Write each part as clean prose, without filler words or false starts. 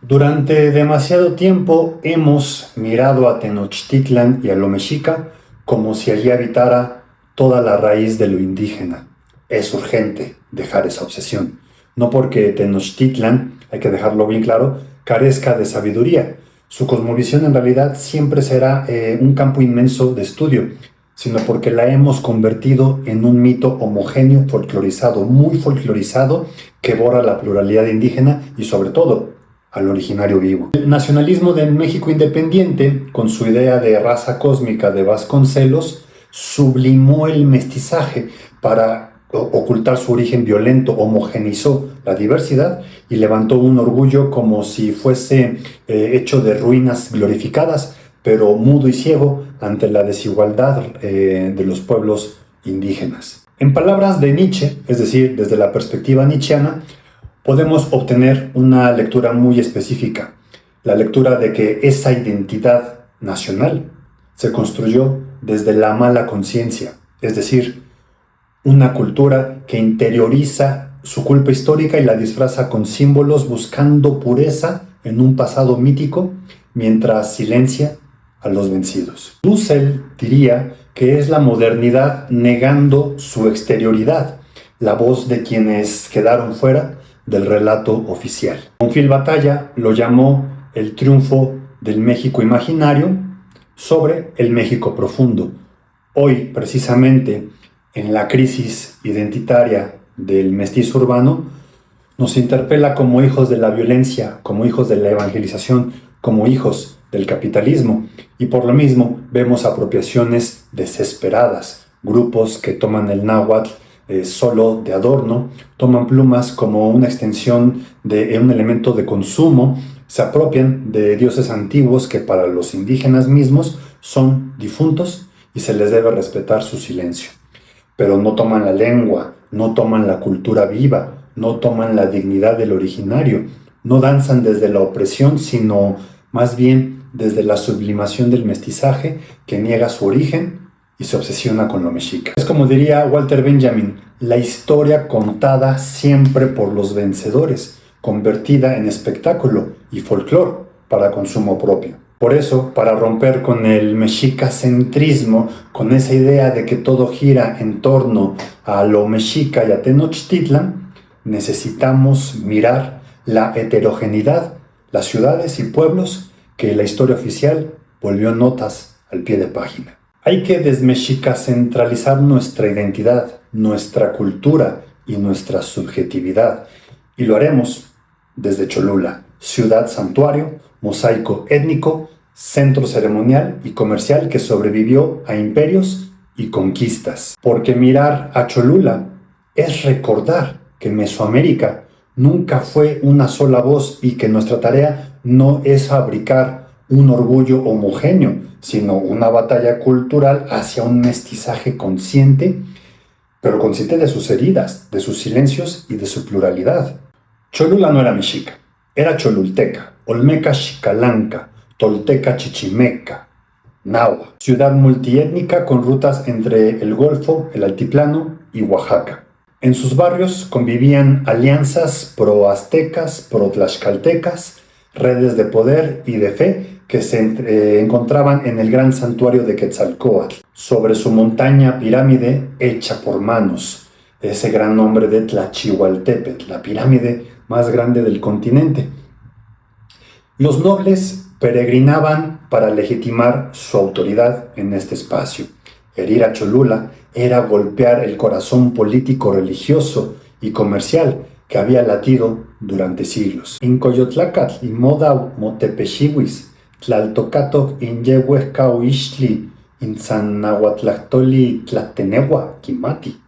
Durante demasiado tiempo hemos mirado a Tenochtitlan y a lo mexica como si allí habitara toda la raíz de lo indígena. Es urgente dejar esa obsesión. No porque Tenochtitlan, hay que dejarlo bien claro, carezca de sabiduría. Su cosmovisión en realidad siempre será un campo inmenso de estudio, sino porque la hemos convertido en un mito homogéneo, folclorizado, muy folclorizado, que borra la pluralidad indígena y sobre todo al originario vivo. El nacionalismo del México independiente, con su idea de raza cósmica de Vasconcelos, sublimó el mestizaje para ocultar su origen violento, homogeneizó la diversidad y levantó un orgullo como si fuese hecho de ruinas glorificadas, pero mudo y ciego ante la desigualdad de los pueblos indígenas. En palabras de Nietzsche, es decir, desde la perspectiva nietzscheana, podemos obtener una lectura muy específica, la lectura de que esa identidad nacional se construyó desde la mala conciencia, es decir, una cultura que interioriza su culpa histórica y la disfraza con símbolos buscando pureza en un pasado mítico mientras silencia a los vencidos. Dussel diría que es la modernidad negando su exterioridad, la voz de quienes quedaron fuera del relato oficial. Bonfil Batalla lo llamó el triunfo del México imaginario sobre el México profundo. Hoy, precisamente, en la crisis identitaria del mestizo urbano, nos interpela como hijos de la violencia, como hijos de la evangelización, como hijos del capitalismo, y por lo mismo vemos apropiaciones desesperadas, grupos que toman el náhuatl solo de adorno, toman plumas como una extensión de un elemento de consumo, se apropian de dioses antiguos que para los indígenas mismos son difuntos y se les debe respetar su silencio. Pero no toman la lengua, no toman la cultura viva, no toman la dignidad del originario, no danzan desde la opresión, sino más bien desde la sublimación del mestizaje que niega su origen y se obsesiona con lo mexica. Es como diría Walter Benjamin, la historia contada siempre por los vencedores, convertida en espectáculo y folclore para consumo propio. Por eso, para romper con el mexicacentrismo, con esa idea de que todo gira en torno a lo mexica y a Tenochtitlan, necesitamos mirar la heterogeneidad, las ciudades y pueblos que la historia oficial volvió notas al pie de página. Hay que desmexicacentralizar nuestra identidad, nuestra cultura y nuestra subjetividad, y lo haremos desde Cholula, ciudad santuario, mosaico étnico, centro ceremonial y comercial que sobrevivió a imperios y conquistas. Porque mirar a Cholula es recordar que Mesoamérica nunca fue una sola voz y que nuestra tarea no es fabricar un orgullo homogéneo, sino una batalla cultural hacia un mestizaje consciente, pero consciente de sus heridas, de sus silencios y de su pluralidad. Cholula no era mexica, era cholulteca, olmeca xicalanca, tolteca chichimeca, náhuatl, ciudad multiétnica con rutas entre el Golfo, el Altiplano y Oaxaca. En sus barrios convivían alianzas pro-aztecas, pro-tlaxcaltecas, redes de poder y de fe que se encontraban en el gran santuario de Quetzalcóatl, sobre su montaña pirámide hecha por manos, ese gran nombre de Tlachihualtepetl, la pirámide más grande del continente. Los nobles peregrinaban para legitimar su autoridad en este espacio. Herir a Cholula era golpear el corazón político, religioso y comercial que había latido durante siglos. Incoyotlacatl y Modau Motepexihuis, Tlaltocatoc Inyehuescauixtli, Intzanahuatlactoli Tlatenehua, Quimati.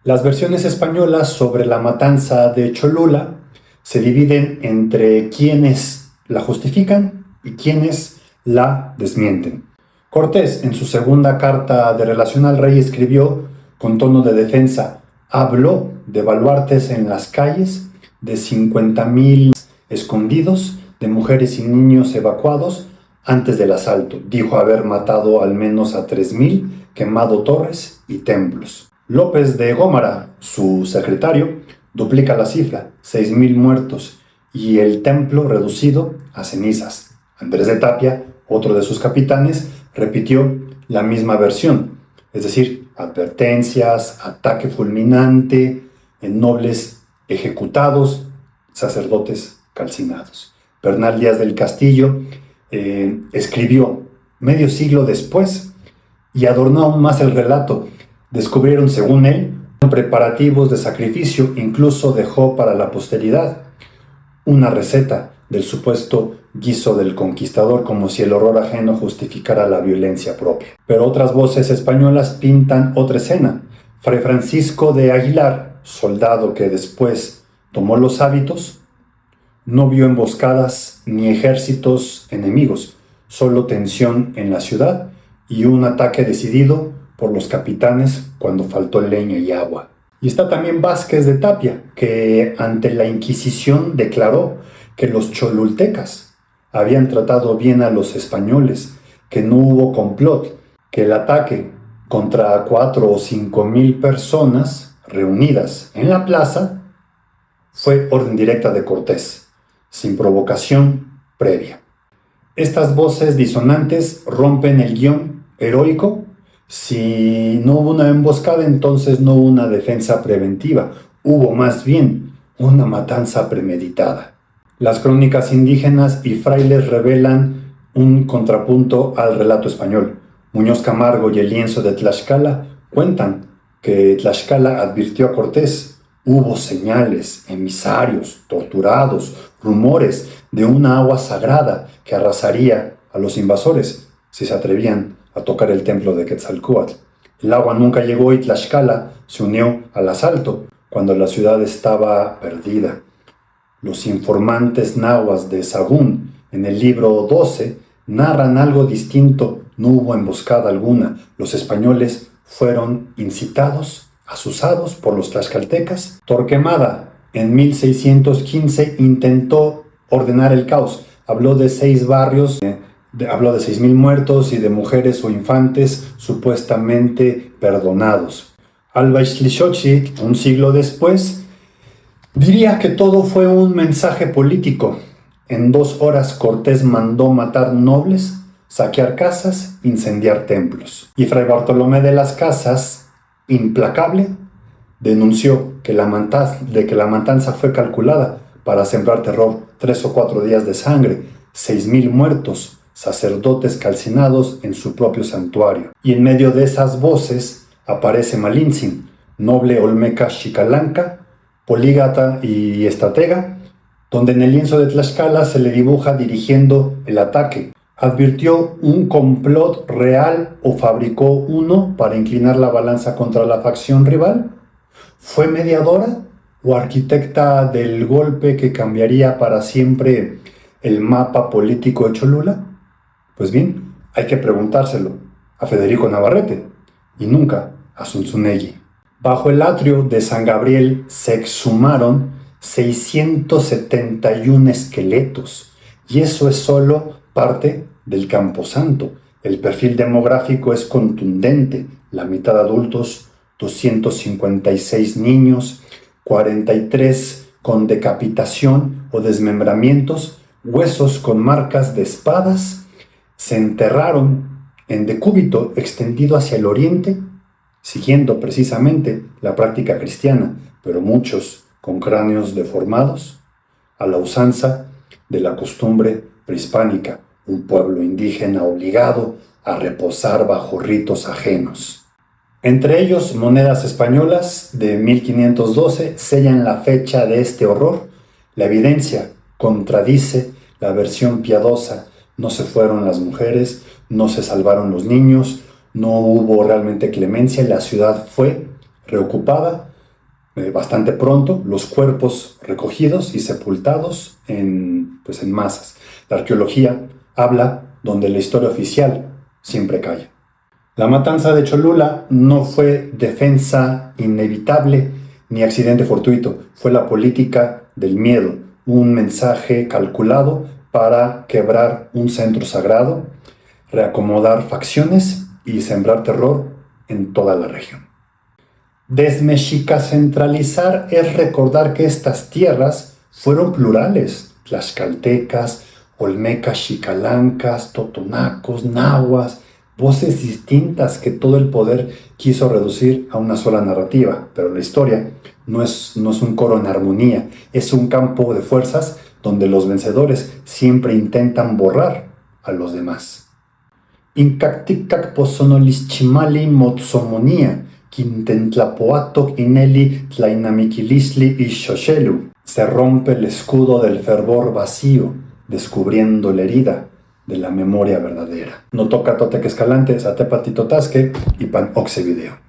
Las versiones españolas sobre la matanza de Cholula se dividen entre quienes la justifican y quienes la desmienten. Cortés, en su segunda carta de relación al rey, escribió con tono de defensa: habló de baluartes en las calles, de 50,000 escondidos, de mujeres y niños evacuados antes del asalto. Dijo haber matado al menos a 3,000, quemado torres y templos. López de Gómara, su secretario, duplica la cifra, 6,000 muertos, y el templo reducido a cenizas. Andrés de Tapia, otro de sus capitanes, repitió la misma versión, es decir, advertencias, ataque fulminante, nobles ejecutados, sacerdotes calcinados. Bernal Díaz del Castillo escribió medio siglo después y adornó aún más el relato. Descubrieron, según él, preparativos de sacrificio, incluso dejó para la posteridad una receta del supuesto guiso del conquistador, como si el horror ajeno justificara la violencia propia. Pero otras voces españolas pintan otra escena. Fray Francisco de Aguilar, soldado que después tomó los hábitos, no vio emboscadas ni ejércitos enemigos, solo tensión en la ciudad y un ataque decidido por los capitanes cuando faltó leña y agua. Y está también Vázquez de Tapia, que ante la Inquisición declaró que los cholultecas habían tratado bien a los españoles, que no hubo complot, que el ataque contra 4 o 5 mil personas reunidas en la plaza fue orden directa de Cortés, sin provocación previa. Estas voces disonantes rompen el guión heroico. Si no hubo una emboscada, entonces no hubo una defensa preventiva, hubo más bien una matanza premeditada. Las crónicas indígenas y frailes revelan un contrapunto al relato español. Muñoz Camargo y el lienzo de Tlaxcala cuentan que Tlaxcala advirtió a Cortés. Hubo señales, emisarios, torturados, rumores de una agua sagrada que arrasaría a los invasores si se atrevían a tocar el templo de Quetzalcóatl. El agua nunca llegó y Tlaxcala se unió al asalto cuando la ciudad estaba perdida. Los informantes nahuas de Sagún, en el libro 12, narran algo distinto. No hubo emboscada alguna. Los españoles fueron incitados, asusados por los tlaxcaltecas. Torquemada, en 1615, intentó ordenar el caos. Habló de 6 barrios, habló de 6,000 muertos y de mujeres o infantes supuestamente perdonados. Alba Ixtlilxóchitl, un siglo después, diría que todo fue un mensaje político. En 2 horas Cortés mandó matar nobles, saquear casas, incendiar templos. Y Fray Bartolomé de las Casas, implacable, denunció que la matanza fue calculada para sembrar terror. 3 o 4 días de sangre, 6,000 muertos, sacerdotes calcinados en su propio santuario. Y en medio de esas voces aparece Malintzin, noble olmeca xicalanca, políglota y estratega, donde en el lienzo de Tlaxcala se le dibuja dirigiendo el ataque. ¿Advirtió un complot real o fabricó uno para inclinar la balanza contra la facción rival? ¿Fue mediadora o arquitecta del golpe que cambiaría para siempre el mapa político de Cholula? Pues bien, hay que preguntárselo a Federico Navarrete y nunca a Zunzunegui. Bajo el atrio de San Gabriel se exhumaron 671 esqueletos y eso es solo parte del Camposanto. El perfil demográfico es contundente, la mitad adultos, 256 niños, 43 con decapitación o desmembramientos, huesos con marcas de espadas, se enterraron en decúbito extendido hacia el oriente, siguiendo precisamente la práctica cristiana, pero muchos con cráneos deformados, a la usanza de la costumbre prehispánica, un pueblo indígena obligado a reposar bajo ritos ajenos. Entre ellos, monedas españolas de 1512 sellan la fecha de este horror. La evidencia contradice la versión piadosa. No se fueron las mujeres, no se salvaron los niños, no hubo realmente clemencia. La ciudad fue reocupada bastante pronto, los cuerpos recogidos y sepultados en masas. La arqueología habla donde la historia oficial siempre calla. La matanza de Cholula no fue defensa inevitable ni accidente fortuito, fue la política del miedo, un mensaje calculado para quebrar un centro sagrado, reacomodar facciones y sembrar terror en toda la región. Desmexicacentralizar es recordar que estas tierras fueron plurales: tlaxcaltecas, olmecas, xicalancas, totonacos, nahuas, voces distintas que todo el poder quiso reducir a una sola narrativa. Pero la historia no es un coro en armonía, es un campo de fuerzas donde los vencedores siempre intentan borrar a los demás. Incacticac posonolischimali motsomonía, quintentlapoatoc ineli tlainamiquilisli y xoxelu. Se rompe el escudo del fervor vacío, descubriendo la herida de la memoria verdadera. No toca Toteque Escalante, Zatepatito Tasque y Pan Oxe Video.